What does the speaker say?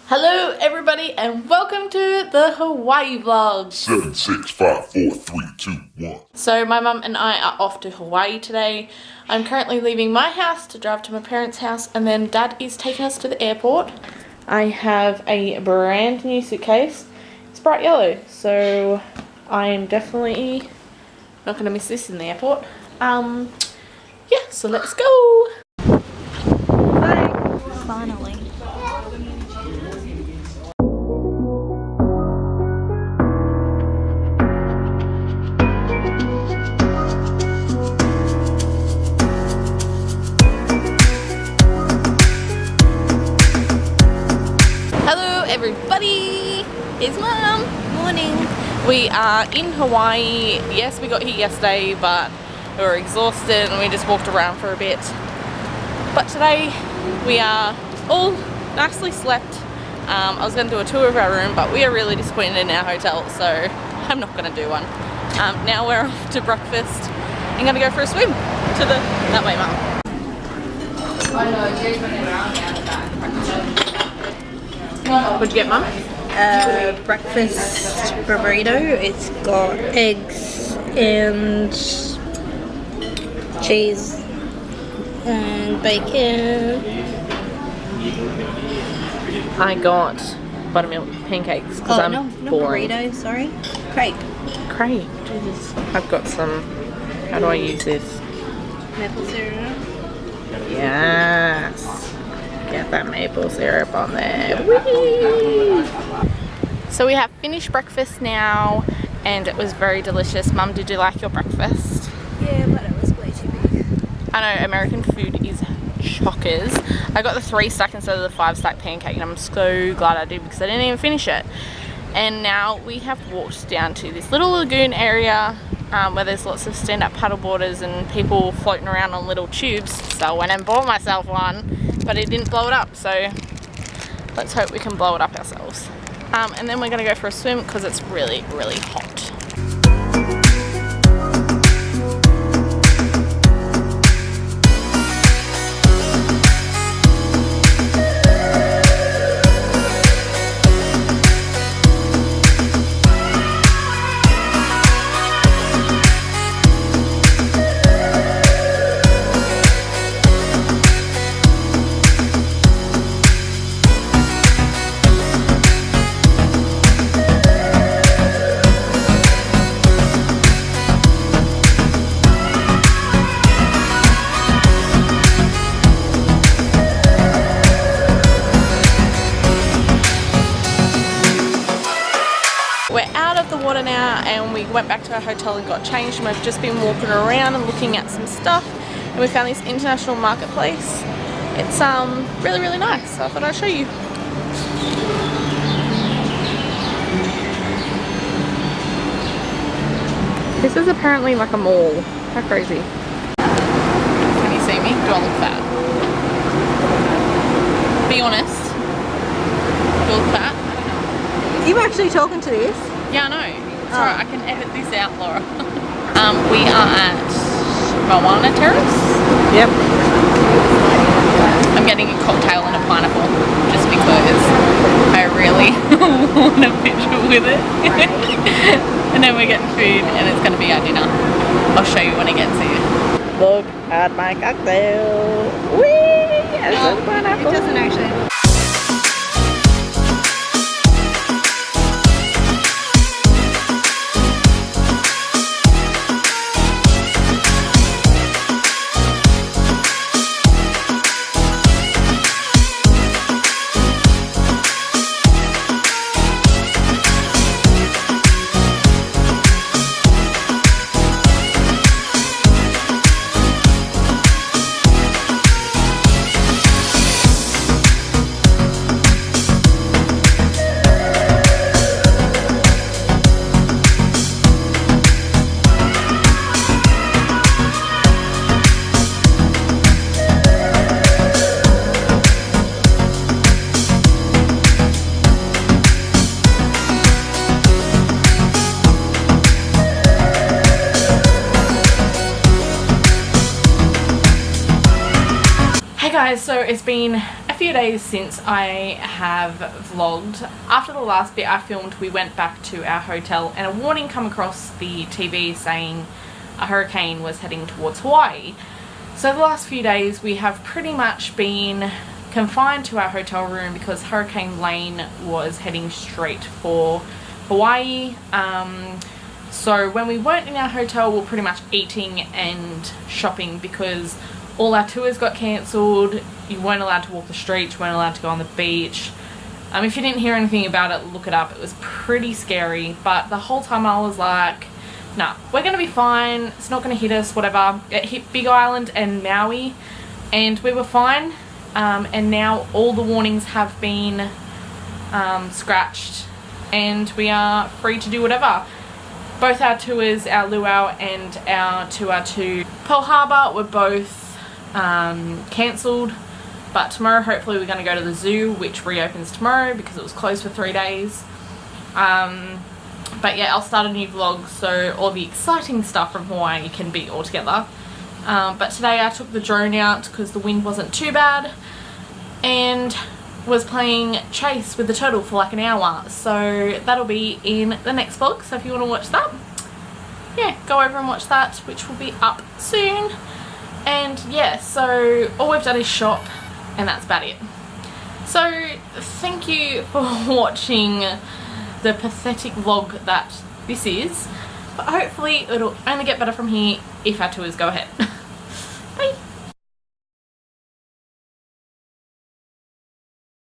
Hello everybody and welcome to the Hawaii vlog. 7, 6, 5, 4, 3, 2, 1. So my mum and I are off to Hawaii today. I'm currently leaving my house to drive to my parents' house, and then Dad is taking us to the airport. I have a brand new suitcase. It's bright yellow, so I am definitely not going to miss this in the airport. Yeah, so let's go. Bye. Finally. Hello everybody, it's Mum. Morning. We are in Hawaii. Yes, we got here yesterday, but we were exhausted and we just walked around for a bit. But today we are all nicely slept. I was going to do a tour of our room, but we are really disappointed in our hotel, so I'm not going to do one. Now we're off to breakfast. I'm going to go for a swim to the that way, Mum. What'd you get, Mum? Breakfast burrito. It's got eggs and cheese and bacon. I got buttermilk pancakes because I'm not boring. burrito, sorry. Crepe. Great. I've got some. How do I use this? Maple syrup. Yes. Get that maple syrup on there. Whee! So we have finished breakfast now, and it was very delicious. Mum, did you like your breakfast? Yeah, but it was way too big. I know, American food is chockers. I got the 3-stack instead of the 5-stack pancake, and I'm so glad I did because I didn't even finish it. And now we have walked down to this little lagoon area where there's lots of stand-up paddleboarders and people floating around on little tubes. So I went and bought myself one, but it didn't blow it up, so let's hope we can blow it up ourselves. And then we're going to go for a swim because it's really, really hot. We're out of the water now, and we went back to our hotel and got changed, and we've just been walking around and looking at some stuff, and we found this international marketplace. It's really, really nice, so I thought I'd show you. This is apparently like a mall. How crazy. Can you see me? Do I look fat? Be honest. Do I look fat? You actually talking to this? Yeah, I know. It's alright, I can edit this out, Laura. We are at Moana Terrace. Yep. I'm getting a cocktail and a pineapple just because I really want a picture with it. And then we're getting food and it's going to be our dinner. I'll show you when it gets here. Look at my cocktail. Whee! It's a pineapple. It doesn't actually. guys, so it's been a few days since I have vlogged. After the last bit I filmed, we went back to our hotel and a warning come across the TV saying a hurricane was heading towards Hawaii. So the last few days we have pretty much been confined to our hotel room because Hurricane Lane was heading straight for Hawaii. So when we weren't in our hotel, we were pretty much eating and shopping because all our tours got cancelled. You weren't allowed to walk the streets, you weren't allowed to go on the beach. If you didn't hear anything about it, look it up. It was pretty scary, but the whole time I was like, nah, we're gonna be fine, it's not gonna hit us, whatever. It hit Big Island and Maui and we were fine, and now all the warnings have been scratched and we are free to do whatever. Both our tours, our luau and our tour to Pearl Harbor, were both cancelled, but tomorrow hopefully we're going to go to the zoo, which reopens tomorrow because it was closed for 3 days. But yeah, I'll start a new vlog so all the exciting stuff from Hawaii can be all together. But today I took the drone out because the wind wasn't too bad and was playing chase with the turtle for like an hour, so that'll be in the next vlog. So if you want to watch that, yeah, go over and watch that, which will be up soon. And yeah, so all we've done is shop and that's about it. So thank you for watching the pathetic vlog that this is, but hopefully it'll only get better from here if our tours go ahead.